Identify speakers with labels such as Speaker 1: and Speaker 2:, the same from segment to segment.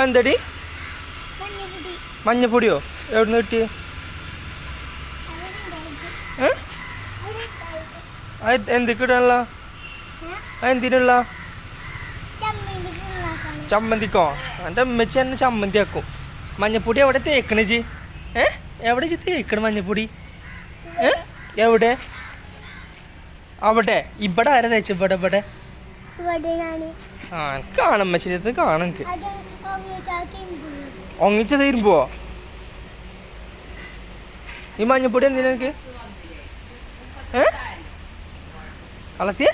Speaker 1: എന്തടി? മഞ്ഞപ്പൊടിയോ? എവിടുന്ന് കിട്ടി? എന്തൊക്കെയാണല്ല? എന്തിനുള്ള ചമ്മന്തിക്കോ? എൻ്റെ അമ്മച്ചി എന്നെ ചമ്മന്തി ആക്കും. മഞ്ഞപ്പൊടി എവിടെ തേക്കണേജി? എവിടെ തേക്കണം മഞ്ഞപ്പൊടി? എവിടെ? അവിടെ? ഇവിടെ ആരാ തേച്ച? ഇവിടെ ഇവിടെ ആ കാണാം അമ്മച്ചി കാണാം. എനിക്ക് ഒങ്ങിച്ച തീരുമ്പോ ഈ മഞ്ഞപ്പൊടി എന്തിനാ എനിക്ക്? കളത്തിയ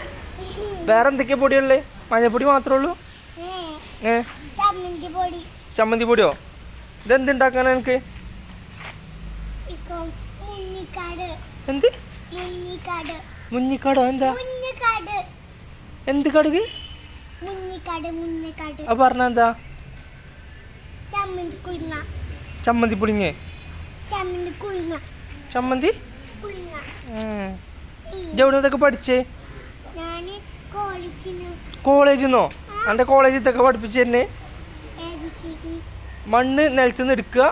Speaker 1: വേറെ എന്തൊക്കെയാ പൊടിയുള്ളേ? മഞ്ഞപ്പൊടി മാത്രമേ ഉള്ളൂ? ചമ്മന്തി പൊടിയോ? ഇതെന്തുണ്ടാക്കാനാ എനിക്ക്? എന്ത് മുന്നിക്കാടോ? എന്താ എന്ത് കടുക്? അത് പറഞ്ഞ എന്താ? ചമ്മന്തി പുളിങ്ങ? ചമ്മന്തി എവിടെ ഇതൊക്കെ പഠിച്ചേ? കോളേജിന്നോ? എൻ്റെ കോളേജിൽ ഇതൊക്കെ പഠിപ്പിച്ചു തന്നെ. മണ്ണ് നിലത്തുനിന്ന് എടുക്കുക,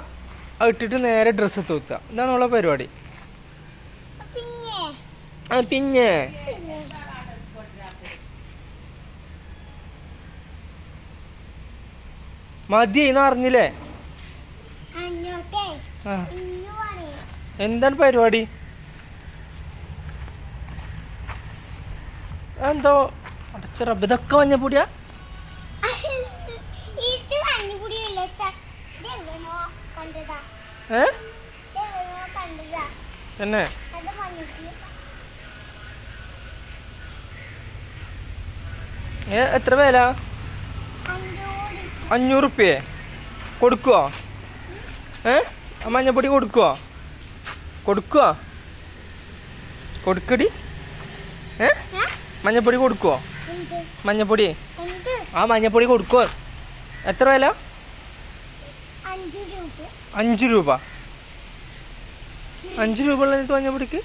Speaker 1: ഇട്ടിട്ട് നേരെ ഡ്രസ്സ് തൂത്തുക, ഇതാണ് ഉള്ള പരിപാടി. പിന്നെ മതിയെന്ന് അറിഞ്ഞില്ലേ? എന്താണ് പരിപാടി? എന്തോ അടച്ച റബ്ബ്, ഇതൊക്കെ മഞ്ഞപ്പൊടിയാ? എന്നെ എത്ര വില? 500 റുപ്യേ കൊടുക്കുവോ? മഞ്ഞപ്പൊടി കൊടുക്കുവോ? കൊടുക്കടി. മഞ്ഞപ്പൊടി കൊടുക്കുവോ? മഞ്ഞപ്പൊടി ആ മഞ്ഞപ്പൊടി കൊടുക്കുവോ? എത്ര വില? 5 രൂപ. 5 രൂപ ഉള്ള മഞ്ഞപ്പൊടിക്ക്?